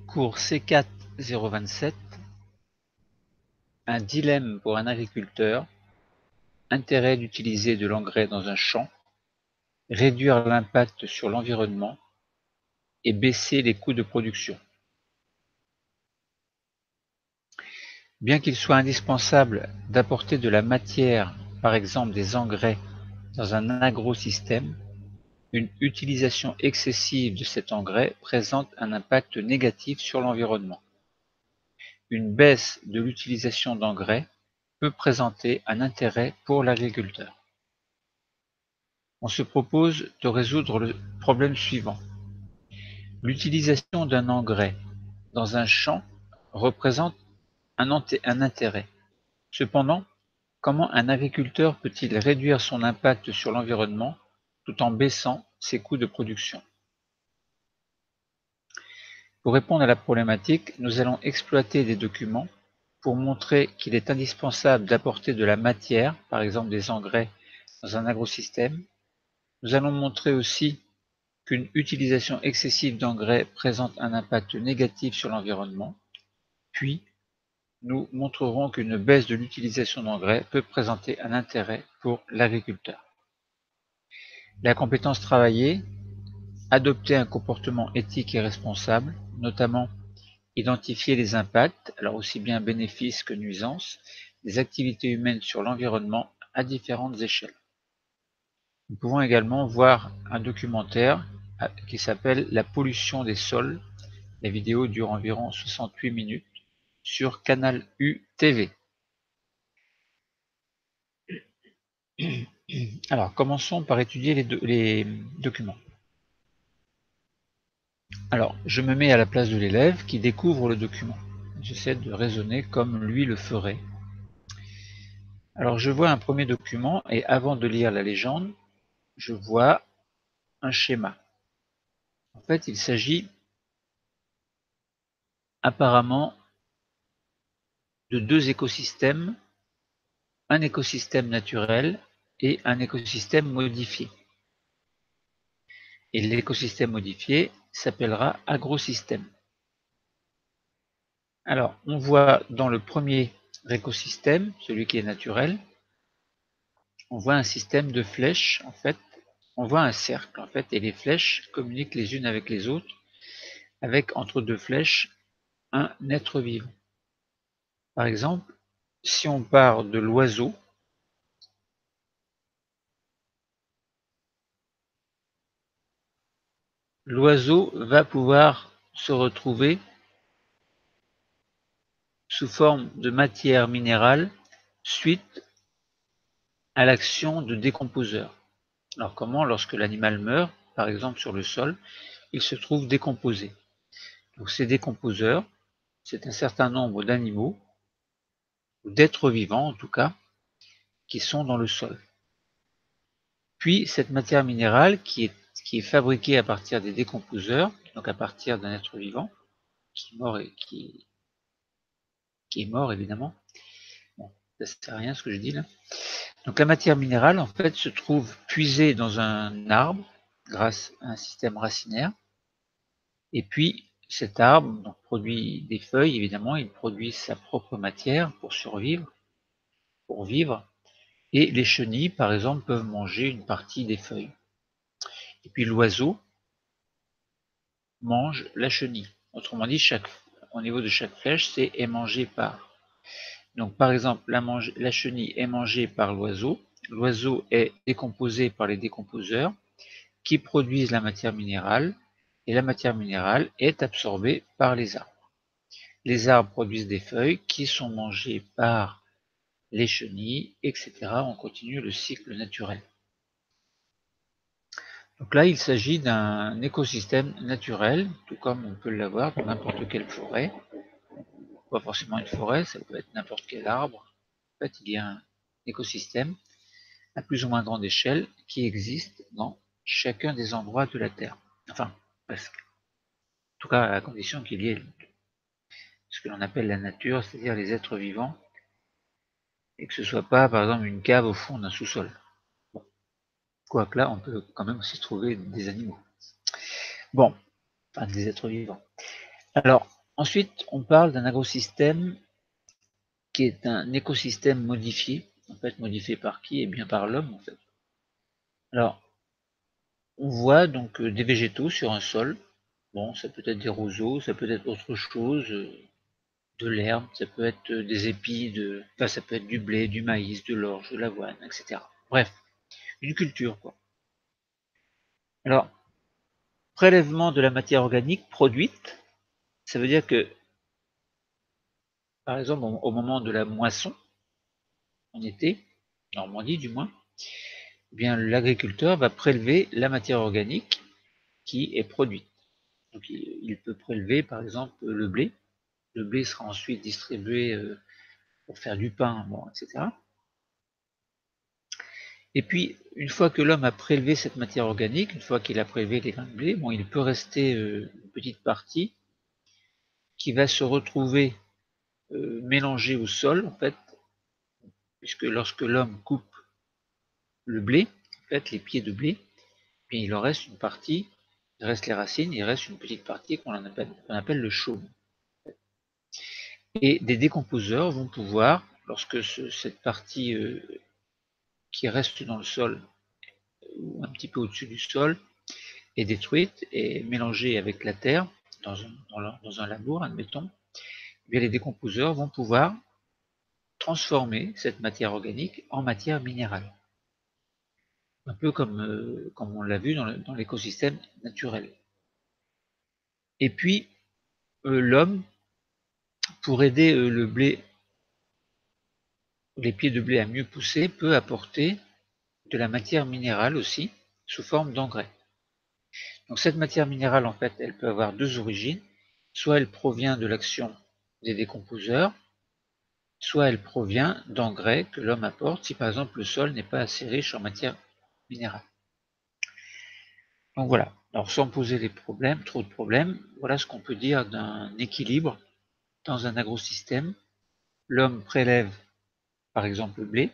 Cours C4 027. Un dilemme pour un agriculteur. Intérêt d'utiliser de l'engrais dans un champ, réduire l'impact sur l'environnement et baisser les coûts de production. Bien qu'il soit indispensable d'apporter de la matière, par exemple des engrais, dans un agrosystème, une utilisation excessive de cet engrais présente un impact négatif sur l'environnement. Une baisse de l'utilisation d'engrais peut présenter un intérêt pour l'agriculteur. On se propose de résoudre le problème suivant. L'utilisation d'un engrais dans un champ représente un intérêt. Cependant, comment un agriculteur peut-il réduire son impact sur l'environnement tout en baissant ses coûts de production? Pour répondre à la problématique, nous allons exploiter des documents pour montrer qu'il est indispensable d'apporter de la matière, par exemple des engrais, dans un agrosystème. Nous allons montrer aussi qu'une utilisation excessive d'engrais présente un impact négatif sur l'environnement. Puis, nous montrerons qu'une baisse de l'utilisation d'engrais peut présenter un intérêt pour l'agriculteur. La compétence travaillée, adopter un comportement éthique et responsable, notamment identifier les impacts, alors aussi bien bénéfices que nuisances, des activités humaines sur l'environnement à différentes échelles. Nous pouvons également voir un documentaire qui s'appelle La pollution des sols. La vidéo dure environ 68 minutes sur Canal U TV. Alors, commençons par étudier les documents. Alors, je me mets à la place de l'élève qui découvre le document. J'essaie de raisonner comme lui le ferait. Alors, je vois un premier document et avant de lire la légende, je vois un schéma. En fait, il s'agit apparemment de deux écosystèmes, un écosystème naturel et un écosystème modifié. Et l'écosystème modifié s'appellera agrosystème. Alors, on voit dans le premier écosystème, celui qui est naturel, on voit un système de flèches, en fait, on voit un cercle, en fait, et les flèches communiquent les unes avec les autres, avec entre deux flèches un être vivant. Par exemple, si on part de l'oiseau, l'oiseau va pouvoir se retrouver sous forme de matière minérale suite à l'action de décomposeurs. Alors comment, lorsque l'animal meurt, par exemple sur le sol, il se trouve décomposé. Donc ces décomposeurs, c'est un certain nombre d'animaux, ou d'êtres vivants en tout cas, qui sont dans le sol. Puis cette matière minérale qui est fabriquée à partir des décomposeurs, donc à partir d'un être vivant, qui est mort évidemment. Bon, ça ne sert à rien ce que je dis là. Donc la matière minérale en fait se trouve puisée dans un arbre grâce à un système racinaire. Et puis cet arbre donc, produit des feuilles, évidemment, il produit sa propre matière pour survivre, pour vivre. Et les chenilles, par exemple, peuvent manger une partie des feuilles. Et puis l'oiseau mange la chenille. Autrement dit, au niveau de chaque flèche, c'est est mangé par. Donc par exemple, la chenille est mangée par l'oiseau. L'oiseau est décomposé par les décomposeurs qui produisent la matière minérale. Et la matière minérale est absorbée par les arbres. Les arbres produisent des feuilles qui sont mangées par les chenilles, etc. On continue le cycle naturel. Donc là, il s'agit d'un écosystème naturel, tout comme on peut l'avoir dans n'importe quelle forêt. Pas forcément une forêt, ça peut être n'importe quel arbre. En fait, il y a un écosystème à plus ou moins grande échelle qui existe dans chacun des endroits de la Terre. Enfin, presque. En tout cas, à la condition qu'il y ait ce que l'on appelle la nature, c'est-à-dire les êtres vivants, et que ce ne soit pas, par exemple, une cave au fond d'un sous-sol. Bon. Quoique là, on peut quand même aussi trouver des animaux. Bon, enfin des êtres vivants. Alors, ensuite, on parle d'un agrosystème qui est un écosystème modifié. En fait, modifié par qui? Eh bien par l'homme, en fait. Alors, on voit donc des végétaux sur un sol. Bon, ça peut être des roseaux, ça peut être autre chose, de l'herbe, ça peut être des épis, enfin ça peut être du blé, du maïs, de l'orge, de l'avoine, etc. Bref, une culture, quoi. Alors, prélèvement de la matière organique produite, ça veut dire que, par exemple, au moment de la moisson, en été, en Normandie du moins, eh bien l'agriculteur va prélever la matière organique qui est produite. Donc il peut prélever par exemple le blé. Le blé sera ensuite distribué pour faire du pain, bon, etc. Et puis, une fois que l'homme a prélevé cette matière organique, une fois qu'il a prélevé les grains de blé, bon, il peut rester une petite partie qui va se retrouver mélangée au sol, en fait, puisque lorsque l'homme coupe le blé, en fait, les pieds de blé, puis il en reste une partie, il reste les racines, il reste une petite partie qu'on appelle le chaume. Et des décomposeurs vont pouvoir, lorsque cette partie qui reste dans le sol, ou un petit peu au-dessus du sol, est détruite et mélangée avec la terre, dans un labour, admettons, eh bien les décomposeurs vont pouvoir transformer cette matière organique en matière minérale. Un peu comme on l'a vu dans l'écosystème naturel. Et puis, l'homme, pour aider le blé, les pieds de blé à mieux pousser, peut apporter de la matière minérale aussi, sous forme d'engrais. Donc cette matière minérale, en fait, elle peut avoir deux origines. Soit elle provient de l'action des décomposeurs, soit elle provient d'engrais que l'homme apporte si par exemple le sol n'est pas assez riche en matière minérale. Donc voilà, alors sans poser trop de problèmes, voilà ce qu'on peut dire d'un équilibre dans un agrosystème. L'homme prélève par exemple le blé,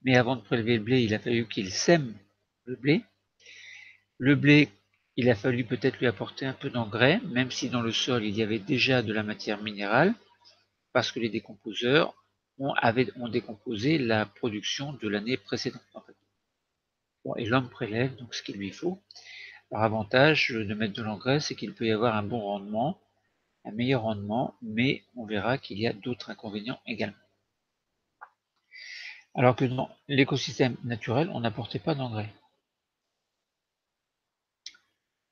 mais avant de prélever le blé, il a fallu qu'il sème le blé. Le blé, il a fallu peut-être lui apporter un peu d'engrais, même si dans le sol il y avait déjà de la matière minérale, parce que les décomposeurs ont décomposé la production de l'année précédente. En fait. Bon, et l'homme prélève donc ce qu'il lui faut. Par avantage de mettre de l'engrais, c'est qu'il peut y avoir un bon rendement, un meilleur rendement, mais on verra qu'il y a d'autres inconvénients également. Alors que dans l'écosystème naturel, on n'apportait pas d'engrais.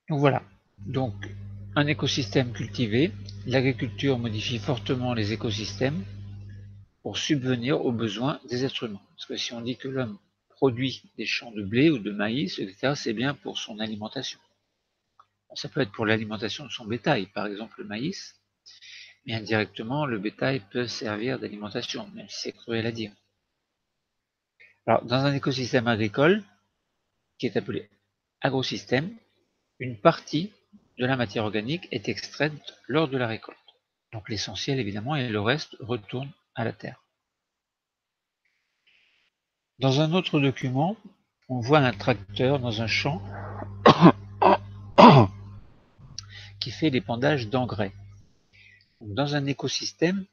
Donc voilà. Donc, un écosystème cultivé, l'agriculture modifie fortement les écosystèmes pour subvenir aux besoins des êtres humains. Parce que si on dit que l'homme produit des champs de blé ou de maïs, etc., c'est bien pour son alimentation. Ça peut être pour l'alimentation de son bétail, par exemple le maïs, mais indirectement, le bétail peut servir d'alimentation, même si c'est cruel à dire. Alors, dans un écosystème agricole, qui est appelé agrosystème, une partie de la matière organique est extraite lors de la récolte. Donc l'essentiel, évidemment, et le reste retourne à la terre. Dans un autre document, on voit un tracteur dans un champ qui fait l'épandage d'engrais. Dans un écosystème,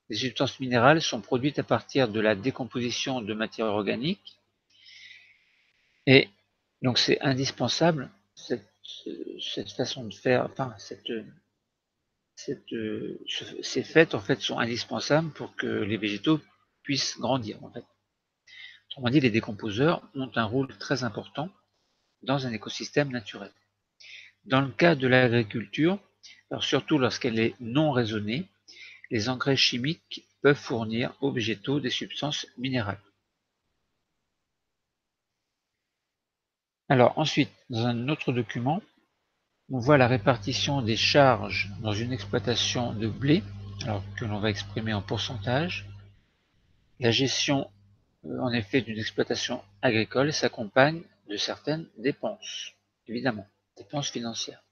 les substances minérales sont produites à partir de la décomposition de matière organique et donc c'est indispensable, cette façon de faire, enfin ces faits en fait sont indispensables pour que les végétaux puissent grandir en fait. Autrement dit, les décomposeurs ont un rôle très important dans un écosystème naturel. Dans le cas de l'agriculture, alors surtout lorsqu'elle est non raisonnée, les engrais chimiques peuvent fournir aux végétaux des substances minérales. Alors ensuite, dans un autre document, on voit la répartition des charges dans une exploitation de blé, alors que l'on va exprimer en pourcentage. La gestion, en effet, d'une exploitation agricole s'accompagne de certaines dépenses, évidemment, dépenses financières.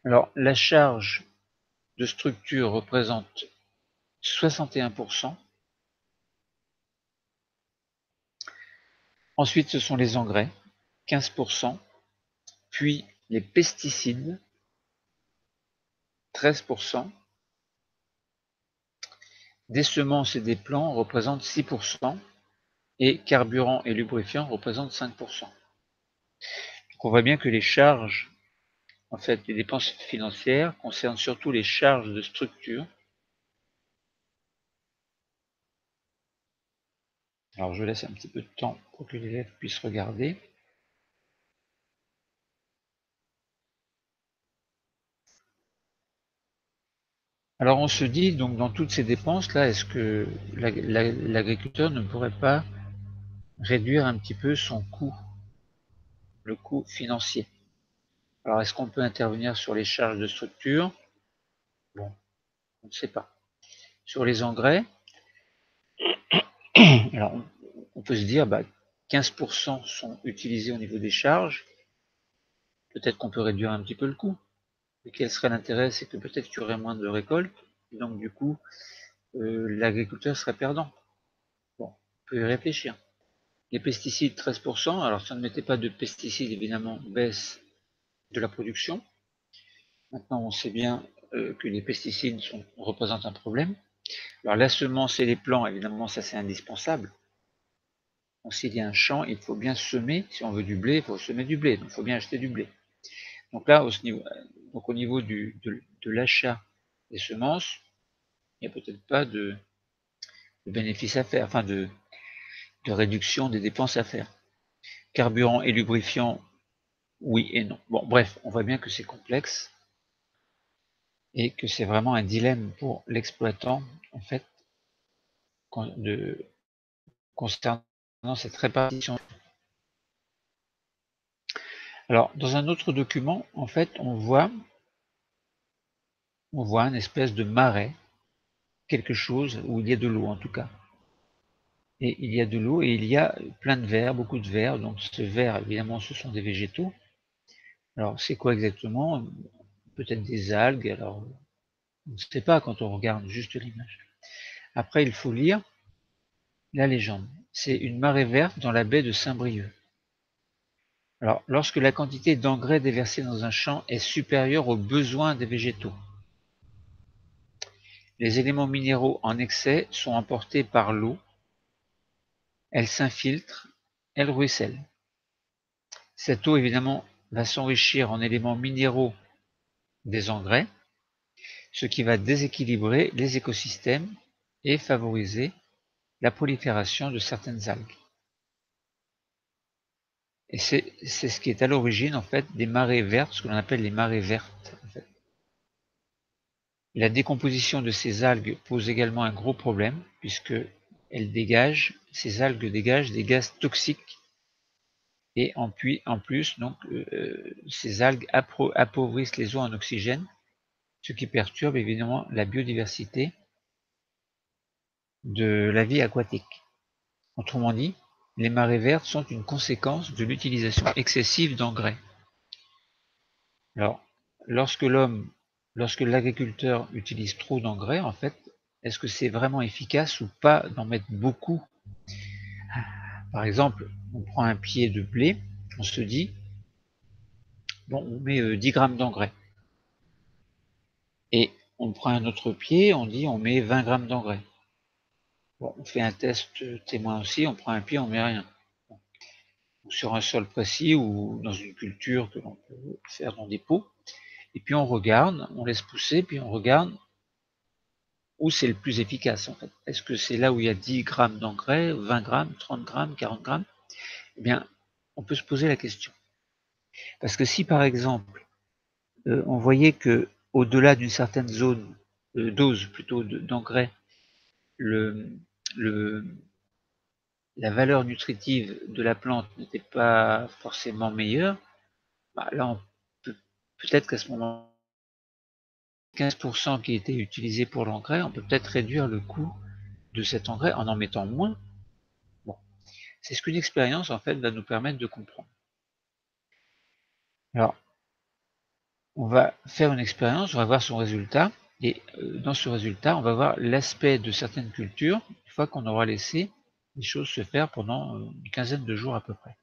Alors, la charge de structure représente 61%. Ensuite, ce sont les engrais, 15%, puis les pesticides, 13%, des semences et des plants représentent 6%, et carburant et lubrifiant représentent 5%. Donc on voit bien que les charges, en fait, les dépenses financières concernent surtout les charges de structure. Alors je laisse un petit peu de temps pour que l'élève puisse regarder. Alors on se dit, donc dans toutes ces dépenses-là, est-ce que l'agriculteur ne pourrait pas réduire un petit peu son coût, le coût financier? Alors est-ce qu'on peut intervenir sur les charges de structure? Bon, on ne sait pas. Sur les engrais, alors on peut se dire, 15% sont utilisés au niveau des charges, peut-être qu'on peut réduire un petit peu le coût. Mais quel serait l'intérêt? C'est que peut-être qu'il y aurait moins de récoltes, et donc du coup, l'agriculteur serait perdant. Bon, on peut y réfléchir. Les pesticides, 13%. Alors si on ne mettait pas de pesticides, évidemment, baisse de la production. Maintenant, on sait bien que les pesticides représentent un problème. Alors la semence et les plants, évidemment, ça c'est indispensable. Donc s'il y a un champ, il faut bien semer. Si on veut du blé, il faut semer du blé. Donc il faut bien acheter du blé. Donc là, au niveau de l'achat des semences, il n'y a peut-être pas de bénéfice à faire, enfin de réduction des dépenses à faire. Carburant et lubrifiant, oui et non. Bon, bref, on voit bien que c'est complexe et que c'est vraiment un dilemme pour l'exploitant, en fait, concernant cette répartition. Alors, dans un autre document, en fait, on voit une espèce de marais, quelque chose où il y a de l'eau en tout cas. Et il y a de l'eau et il y a plein de vers, beaucoup de vers. Donc ce vers, évidemment, ce sont des végétaux. Alors c'est quoi exactement? Peut-être des algues. Alors on ne sait pas quand on regarde juste l'image. Après, il faut lire la légende. C'est une marée verte dans la baie de Saint-Brieuc. Alors, lorsque la quantité d'engrais déversée dans un champ est supérieure aux besoins des végétaux, les éléments minéraux en excès sont emportés par l'eau, elle s'infiltre, elle ruisselle. Cette eau, évidemment, va s'enrichir en éléments minéraux des engrais, ce qui va déséquilibrer les écosystèmes et favoriser la prolifération de certaines algues. Et c'est ce qui est à l'origine, en fait, des marées vertes, ce que l'on appelle les marées vertes. En fait. La décomposition de ces algues pose également un gros problème, puisque ces algues dégagent des gaz toxiques, et en plus, donc, ces algues appauvrissent les eaux en oxygène, ce qui perturbe évidemment la biodiversité de la vie aquatique. Autrement dit, les marées vertes sont une conséquence de l'utilisation excessive d'engrais. Alors, lorsque l'agriculteur utilise trop d'engrais, en fait, est-ce que c'est vraiment efficace ou pas d'en mettre beaucoup? Par exemple, on prend un pied de blé, on se dit, bon, on met 10 grammes d'engrais. Et on prend un autre pied, on dit, on met 20 grammes d'engrais. Bon, on fait un test témoin aussi, on prend un pied, on met rien. Bon. Sur un sol précis ou dans une culture que l'on peut faire dans des pots. Et puis on regarde, on laisse pousser, puis on regarde où c'est le plus efficace en fait. Est-ce que c'est là où il y a 10 grammes d'engrais, 20 grammes, 30 grammes, 40 grammes? Eh bien, on peut se poser la question. Parce que si par exemple, on voyait que au-delà d'une certaine dose plutôt d'engrais, la valeur nutritive de la plante n'était pas forcément meilleure, là on peut peut-être qu'à ce moment 15% qui était utilisé pour l'engrais, on peut peut-être réduire le coût de cet engrais en mettant moins. Bon, c'est ce qu'une expérience en fait va nous permettre de comprendre. Alors, on va faire une expérience, on va voir son résultat, et dans ce résultat, on va voir l'aspect de certaines cultures, une fois qu'on aura laissé les choses se faire pendant une quinzaine de jours à peu près.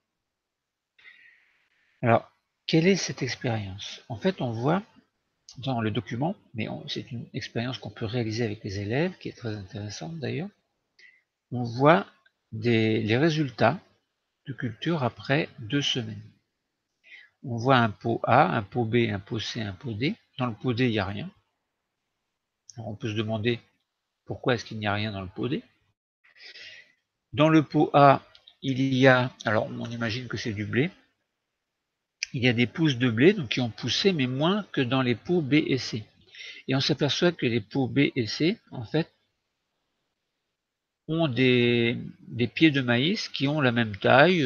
Alors, quelle est cette expérience? En fait, on voit dans le document, mais c'est une expérience qu'on peut réaliser avec les élèves, qui est très intéressante d'ailleurs, on voit les résultats de culture après 2 semaines. On voit un pot A, un pot B, un pot C, un pot D. Dans le pot D, il n'y a rien. Alors on peut se demander pourquoi est-ce qu'il n'y a rien dans le pot D. Dans le pot A, il y a, alors on imagine que c'est du blé, il y a des pousses de blé donc qui ont poussé, mais moins que dans les pots B et C. Et on s'aperçoit que les pots B et C, en fait, ont des pieds de maïs qui ont la même taille,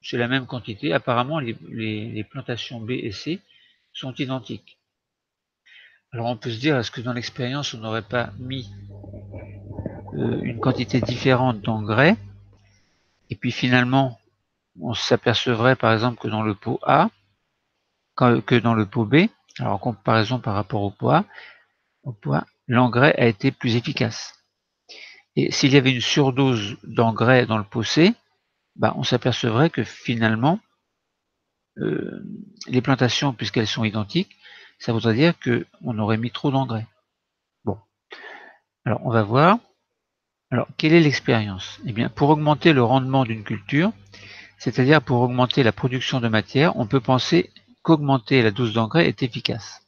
c'est la même quantité. Apparemment, les plantations B et C sont identiques. Alors on peut se dire, est-ce que dans l'expérience, on n'aurait pas mis une quantité différente d'engrais, et puis finalement, on s'apercevrait par exemple que dans le pot A, que dans le pot B, alors en comparaison par rapport au pot A, l'engrais a été plus efficace. Et s'il y avait une surdose d'engrais dans le pot C, on s'apercevrait que finalement, les plantations, puisqu'elles sont identiques, ça voudrait dire qu'on aurait mis trop d'engrais. Bon, alors on va voir. Alors, quelle est l'expérience? Eh bien, pour augmenter le rendement d'une culture, c'est-à-dire pour augmenter la production de matière, on peut penser qu'augmenter la dose d'engrais est efficace.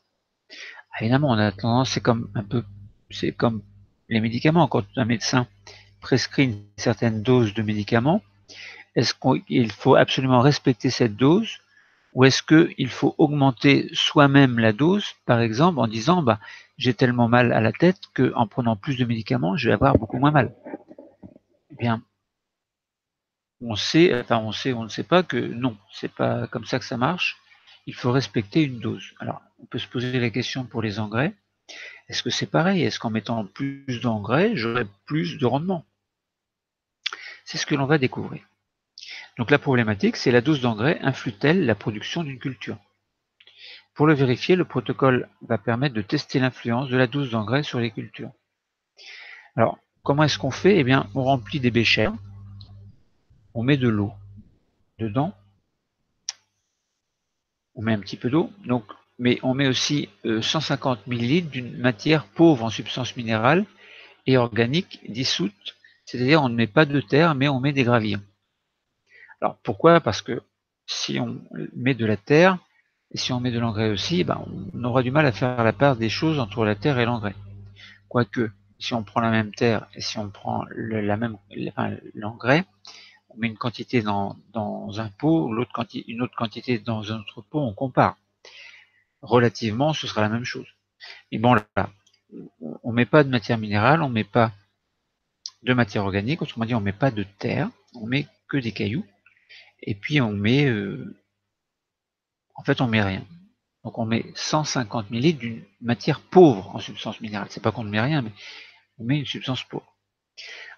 Évidemment, on a tendance, c'est comme les médicaments. Quand un médecin prescrit une certaine dose de médicaments, est-ce qu'il faut absolument respecter cette dose, ou est-ce qu'il faut augmenter soi-même la dose, par exemple, en disant j'ai tellement mal à la tête qu'en prenant plus de médicaments, je vais avoir beaucoup moins mal. Eh bien, on ne sait pas que non, c'est pas comme ça que ça marche. Il faut respecter une dose. Alors, on peut se poser la question pour les engrais. Est-ce que c'est pareil? Est-ce qu'en mettant plus d'engrais, j'aurai plus de rendement? C'est ce que l'on va découvrir. Donc la problématique, c'est la dose d'engrais influe-t-elle la production d'une culture? Pour le vérifier, le protocole va permettre de tester l'influence de la dose d'engrais sur les cultures. Alors, comment est-ce qu'on fait? Eh bien, on remplit des béchères, on met de l'eau dedans, on met un petit peu d'eau, mais on met aussi 150 ml d'une matière pauvre en substances minérales et organiques dissoutes, c'est-à-dire on ne met pas de terre, mais on met des gravillons. Alors pourquoi? Parce que si on met de la terre, et si on met de l'engrais aussi, on aura du mal à faire la part des choses entre la terre et l'engrais. Quoique, si on prend la même terre et si on prend l'engrais, on met une quantité dans un pot, une autre quantité dans un autre pot, on compare. Relativement, ce sera la même chose. Mais bon, là, on ne met pas de matière minérale, on ne met pas de matière organique, autrement dit, on ne met pas de terre, on met que des cailloux, et puis on met, en fait, on met rien. Donc on met 150 ml d'une matière pauvre en substance minérale. C'est pas qu'on ne met rien, mais on met une substance pauvre.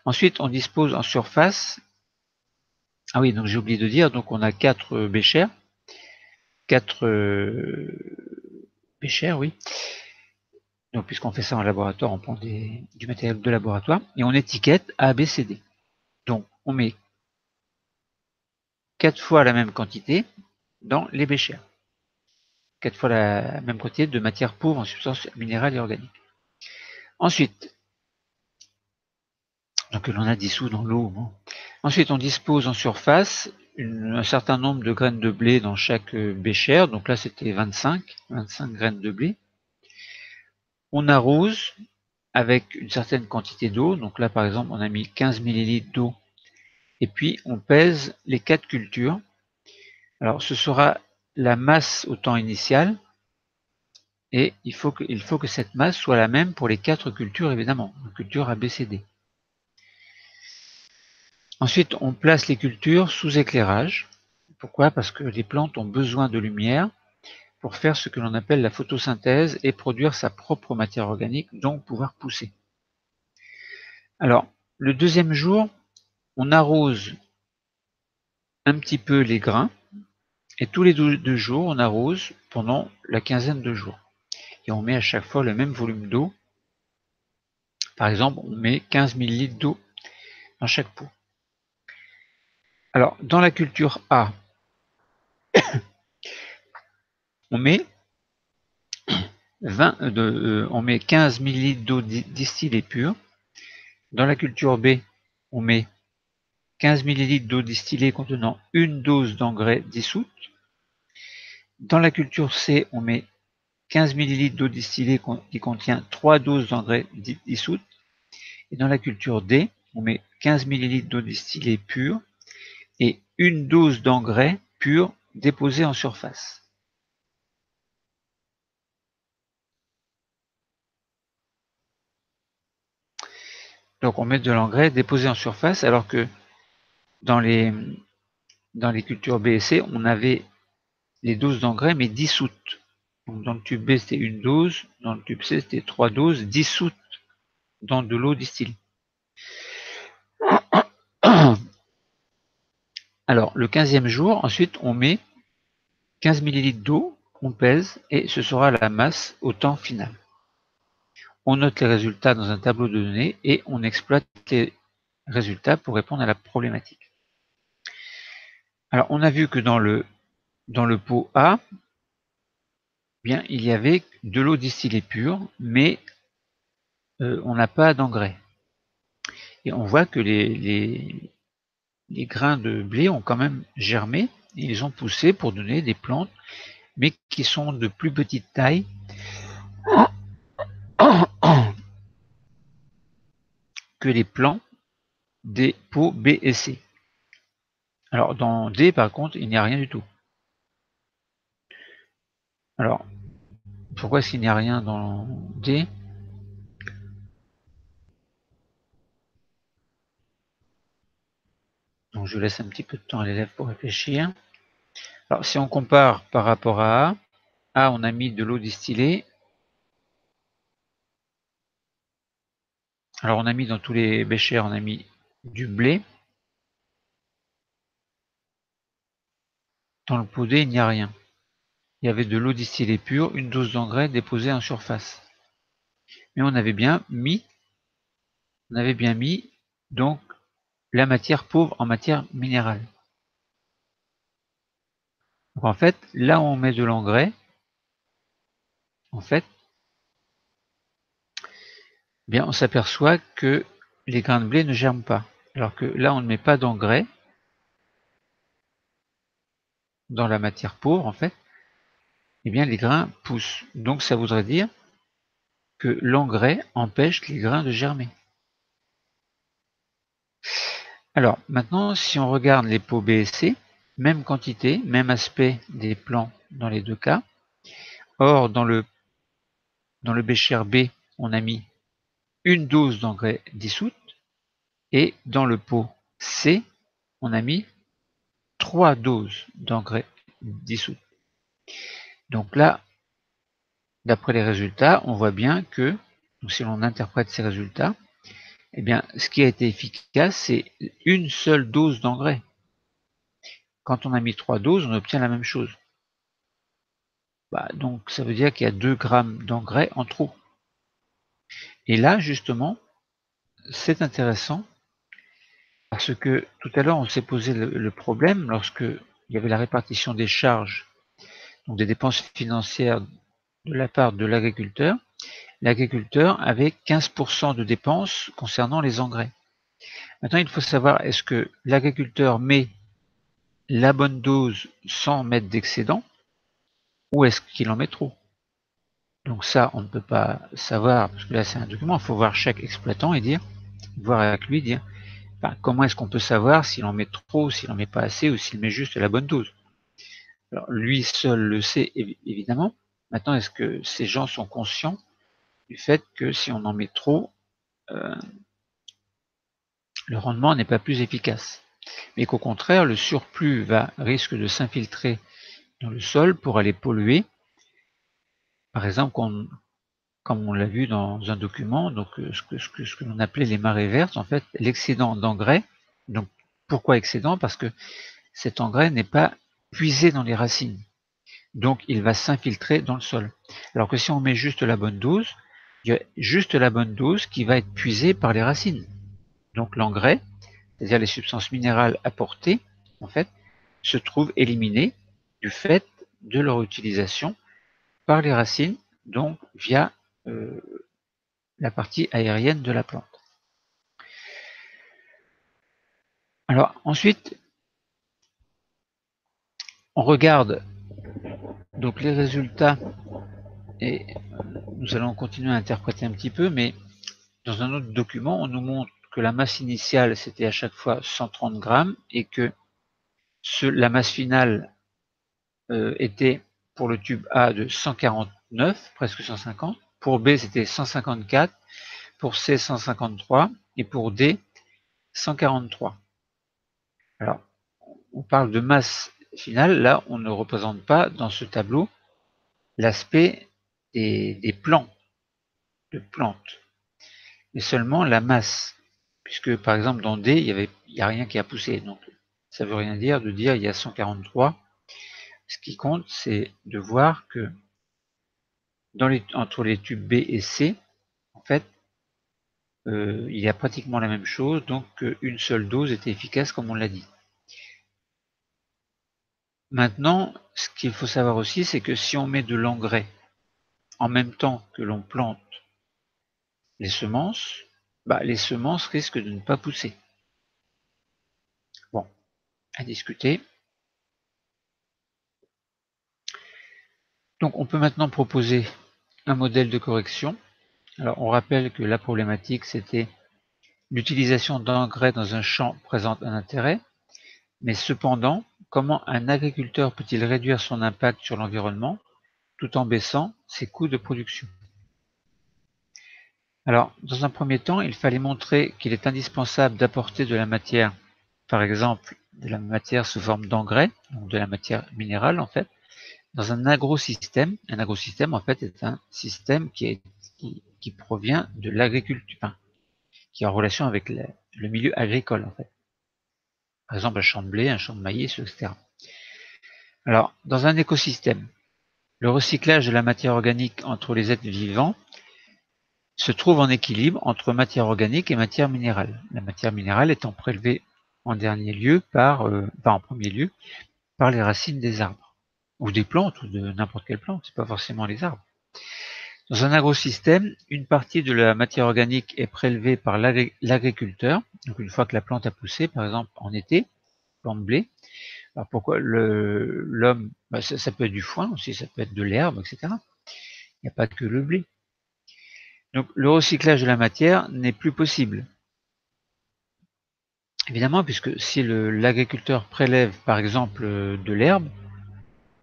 Ensuite, on dispose en surface. Ah oui, donc j'ai oublié de dire, donc on a 4 béchères. 4 béchères, oui. Donc puisqu'on fait ça en laboratoire, on prend du matériel de laboratoire et on étiquette A, B, C, D. Donc on met 4 fois la même quantité dans les béchères. 4 fois la même quantité de matière pauvre en substances minérales et organiques. Ensuite, donc l'on a dissous dans l'eau. Ensuite, on dispose en surface un certain nombre de graines de blé dans chaque béchère. Donc là, c'était 25 graines de blé. On arrose avec une certaine quantité d'eau. Donc là, par exemple, on a mis 15 ml d'eau. Et puis, on pèse les 4 cultures. Alors, ce sera la masse au temps initial. Et il faut que cette masse soit la même pour les 4 cultures, évidemment. Culture A, B, C, D. Ensuite, on place les cultures sous éclairage. Pourquoi? Parce que les plantes ont besoin de lumière pour faire ce que l'on appelle la photosynthèse et produire sa propre matière organique, donc pouvoir pousser. Alors, le deuxième jour, on arrose un petit peu les grains, et tous les 2 jours, on arrose pendant la quinzaine de jours. Et on met à chaque fois le même volume d'eau. Par exemple, on met 15 ml d'eau dans chaque pot. Alors, dans la culture A, on met 15 ml d'eau distillée pure. Dans la culture B, on met 15 ml d'eau distillée contenant une dose d'engrais dissoute. Dans la culture C, on met 15 ml d'eau distillée qui contient 3 doses d'engrais dissoutes. Et dans la culture D, on met 15 ml d'eau distillée pure et une dose d'engrais pur déposée en surface. Donc on met de l'engrais déposé en surface, alors que dans les cultures B et C, on avait les doses d'engrais mais dissoutes. Donc dans le tube B, c'était une dose, dans le tube C, c'était 3 doses dissoutes dans de l'eau distillée. Alors, le 15e jour, ensuite, on met 15 ml d'eau, on pèse, et ce sera la masse au temps final. On note les résultats dans un tableau de données et on exploite les résultats pour répondre à la problématique. Alors, on a vu que dans le pot A, bien, il y avait de l'eau distillée pure, mais on n'a pas d'engrais. Et on voit que les grains de blé ont quand même germé, et ils ont poussé pour donner des plantes, mais qui sont de plus petite taille que les plants des pots B et C. Alors dans D, par contre, il n'y a rien du tout. Alors, pourquoi est-ce qu'il n'y a rien dans D? Donc je laisse un petit peu de temps à l'élève pour réfléchir. Alors si on compare par rapport à A, on a mis de l'eau distillée. Alors on a mis dans tous les béchers, on a mis du blé. Dans le pot D, il n'y a rien. Il y avait de l'eau distillée pure, une dose d'engrais déposée en surface. Mais on avait bien mis donc la matière pauvre en matière minérale. Donc en fait, là où on met de l'engrais, en fait, bien on s'aperçoit que les grains de blé ne germent pas. Alors que là, on ne met pas d'engrais dans la matière pauvre, en fait, eh bien les grains poussent. Donc ça voudrait dire que l'engrais empêche les grains de germer. Alors maintenant, si on regarde les pots B et C, même quantité, même aspect des plants dans les deux cas. Or, dans le bécher B, on a mis une dose d'engrais dissoute, et dans le pot C, on a mis 3 doses d'engrais dissoute. Donc là, d'après les résultats, on voit bien que, si l'on interprète ces résultats, eh bien, ce qui a été efficace, c'est une seule dose d'engrais. Quand on a mis 3 doses, on obtient la même chose. Donc ça veut dire qu'il y a 2 grammes d'engrais en trop. Et là, justement, c'est intéressant, parce que tout à l'heure, on s'est posé le problème lorsque il y avait la répartition des charges, donc des dépenses financières de la part de l'agriculteur. L'agriculteur avait 15% de dépenses concernant les engrais. Maintenant, il faut savoir, est-ce que l'agriculteur met la bonne dose sans mettre d'excédent, ou est-ce qu'il en met trop? Donc ça, on ne peut pas savoir, parce que là c'est un document, il faut voir chaque exploitant et voir avec lui, dire comment est-ce qu'on peut savoir s'il en met trop, s'il en met pas assez, ou s'il met juste la bonne dose. Alors lui seul le sait évidemment. Maintenant, est-ce que ces gens sont conscients du fait que si on en met trop, le rendement n'est pas plus efficace, mais qu'au contraire, le surplus risque de s'infiltrer dans le sol pour aller polluer. Par exemple, comme on l'a vu dans un document, donc ce que l'on appelait les marées vertes, en fait, l'excédent d'engrais. Donc pourquoi excédent? Parce que cet engrais n'est pas puisé dans les racines. Donc il va s'infiltrer dans le sol. Alors que si on met juste la bonne dose, il y a juste la bonne dose qui va être puisée par les racines. Donc l'engrais, c'est-à-dire les substances minérales apportées, en fait, se trouvent éliminées du fait de leur utilisation par les racines, donc via la partie aérienne de la plante. Alors ensuite, on regarde donc les résultats et nous allons continuer à interpréter un petit peu, mais dans un autre document, on nous montre que la masse initiale, c'était à chaque fois 130 grammes et que la masse finale était pour le tube A de 149, presque 150, pour B c'était 154, pour C 153 et pour D 143. Alors, on parle de masse finale, là on ne représente pas dans ce tableau l'aspect des plants, de plantes, mais seulement la masse, puisque par exemple dans D, il n'y a rien qui a poussé, donc ça ne veut rien dire de dire il y a 143. Ce qui compte, c'est de voir que entre les tubes B et C, en fait, il y a pratiquement la même chose, donc une seule dose était efficace comme on l'a dit. Maintenant, ce qu'il faut savoir aussi, c'est que si on met de l'engrais en même temps que l'on plante les semences risquent de ne pas pousser. Bon, à discuter. Donc on peut maintenant proposer un modèle de correction. Alors on rappelle que la problématique c'était l'utilisation d'engrais dans un champ présente un intérêt, mais cependant, comment un agriculteur peut-il réduire son impact sur l'environnement tout en baissant ses coûts de production? Alors, dans un premier temps, il fallait montrer qu'il est indispensable d'apporter de la matière, par exemple de la matière sous forme d'engrais, donc de la matière minérale en fait, dans un agrosystème. Un agrosystème en fait est un système qui provient de l'agriculture, enfin, qui est en relation avec le milieu agricole en fait. Par exemple un champ de blé, un champ de maïs, etc. Alors, dans un écosystème, le recyclage de la matière organique entre les êtres vivants se trouve en équilibre entre matière organique et matière minérale. La matière minérale étant prélevée en dernier lieu en premier lieu, par les racines des arbres, ou des plantes, ou de n'importe quelle plante, c'est pas forcément les arbres. Dans un agrosystème, une partie de la matière organique est prélevée par l'agriculteur, donc une fois que la plante a poussé, par exemple en été, plante de blé. Alors pourquoi l'homme, ça peut être du foin aussi, ça peut être de l'herbe, etc. Il n'y a pas que le blé. Donc le recyclage de la matière n'est plus possible. Évidemment, puisque si l'agriculteur prélève par exemple de l'herbe,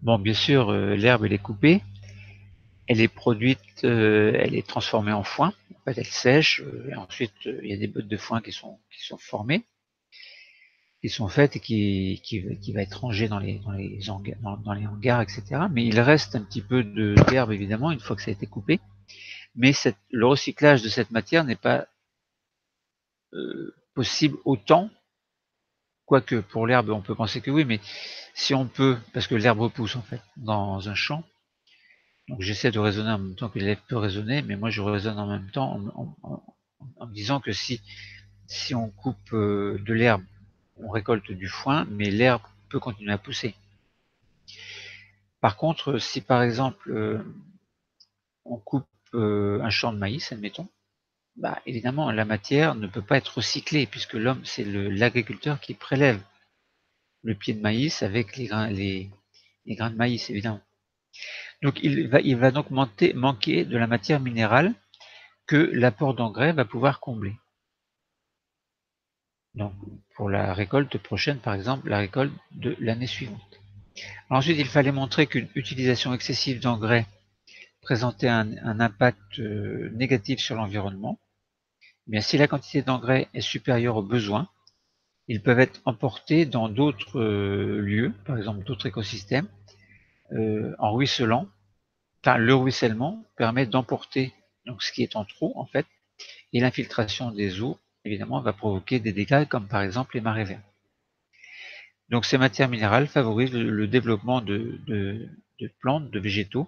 bon bien sûr l'herbe elle est coupée, elle est produite, elle est transformée en foin, en fait elle sèche, et ensuite il y a des bottes de foin qui sont formées, qui sont faites et qui va être rangée dans les hangars, etc. Mais il reste un petit peu d'herbe évidemment une fois que ça a été coupé. Mais le recyclage de cette matière n'est pas possible autant, quoique pour l'herbe on peut penser que oui, mais si on peut, parce que l'herbe repousse en fait dans un champ, donc j'essaie de raisonner en même temps que l'élève peut raisonner, mais moi je raisonne en même temps en me disant que si on coupe de l'herbe, on récolte du foin, mais l'herbe peut continuer à pousser. Par contre, si par exemple on coupe un champ de maïs, admettons, évidemment, la matière ne peut pas être recyclée, puisque l'homme, c'est l'agriculteur qui prélève le pied de maïs avec les grains de maïs, évidemment. Donc il va donc manquer de la matière minérale que l'apport d'engrais va pouvoir combler. Donc pour la récolte prochaine, par exemple, la récolte de l'année suivante. Ensuite, il fallait montrer qu'une utilisation excessive d'engrais présentait un impact négatif sur l'environnement. Mais si la quantité d'engrais est supérieure aux besoins, ils peuvent être emportés dans d'autres lieux, par exemple d'autres écosystèmes, en ruisselant. Enfin, le ruissellement permet d'emporter donc ce qui est en trop en fait, et l'infiltration des eaux évidemment va provoquer des dégâts comme par exemple les marées vertes. Donc ces matières minérales favorisent le développement de plantes, de végétaux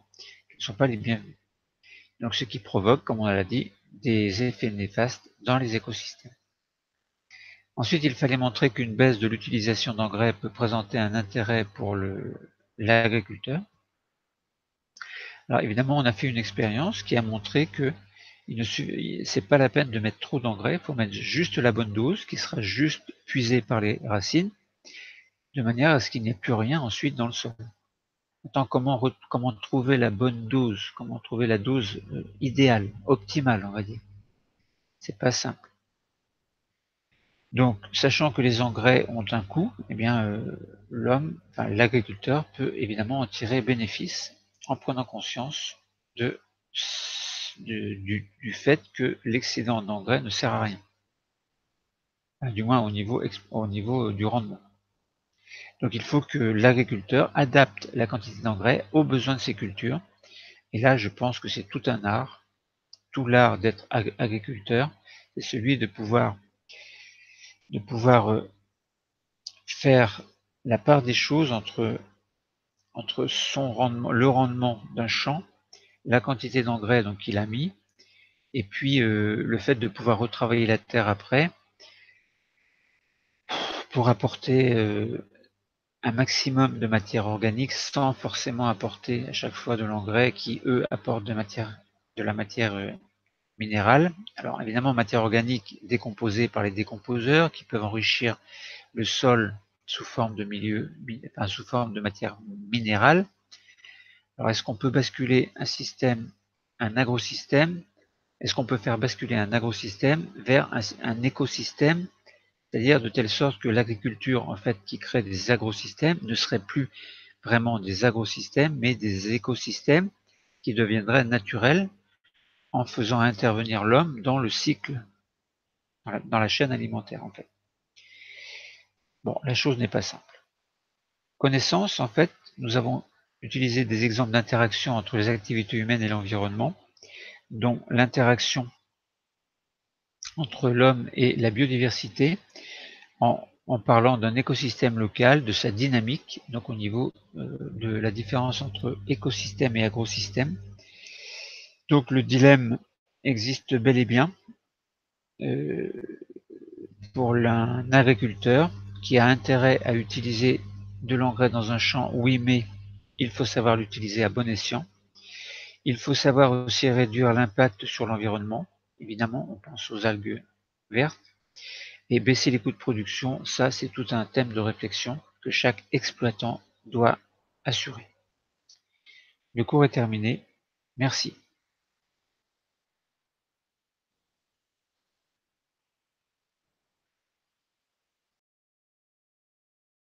qui ne sont pas les bienvenus. Donc ce qui provoque, comme on l'a dit, des effets néfastes dans les écosystèmes. Ensuite, il fallait montrer qu'une baisse de l'utilisation d'engrais peut présenter un intérêt pour l'agriculteur. Alors évidemment, on a fait une expérience qui a montré que c'est pas la peine de mettre trop d'engrais, il faut mettre juste la bonne dose qui sera juste puisée par les racines, de manière à ce qu'il n'y ait plus rien ensuite dans le sol. Maintenant, comment trouver la bonne dose, comment trouver la dose idéale, optimale, on va dire. C'est pas simple. Donc, sachant que les engrais ont un coût, eh bien, l'agriculteur peut évidemment en tirer bénéfice en prenant conscience du fait que l'excédent d'engrais ne sert à rien, du moins au niveau du rendement. Donc, il faut que l'agriculteur adapte la quantité d'engrais aux besoins de ses cultures. Et là, je pense que c'est tout un art. Tout l'art d'être agriculteur, c'est celui de pouvoir faire la part des choses entre son rendement, le rendement d'un champ, la quantité d'engrais qu'il a mis, et puis le fait de pouvoir retravailler la terre après pour apporter un maximum de matière organique sans forcément apporter à chaque fois de l'engrais qui, eux, apportent de la matière minérale. Alors évidemment, matière organique décomposée par les décomposeurs qui peuvent enrichir le sol sous forme sous forme de matière minérale. Alors est-ce qu'on peut basculer un agrosystème, est-ce qu'on peut faire basculer un agrosystème vers un écosystème, c'est-à-dire de telle sorte que l'agriculture en fait qui crée des agrosystèmes ne serait plus vraiment des agrosystèmes, mais des écosystèmes qui deviendraient naturels en faisant intervenir l'homme dans le cycle, dans la chaîne alimentaire en fait. Bon, la chose n'est pas simple. Connaissance, en fait, nous avons utilisé des exemples d'interaction entre les activités humaines et l'environnement, dont l'interaction entre l'homme et la biodiversité, en parlant d'un écosystème local, de sa dynamique, donc au niveau de la différence entre écosystème et agrosystème. Donc le dilemme existe bel et bien pour un agriculteur qui a intérêt à utiliser de l'engrais dans un champ, oui, mais il faut savoir l'utiliser à bon escient. Il faut savoir aussi réduire l'impact sur l'environnement. Évidemment, on pense aux algues vertes. Et baisser les coûts de production, ça c'est tout un thème de réflexion que chaque exploitant doit assurer. Le cours est terminé. Merci.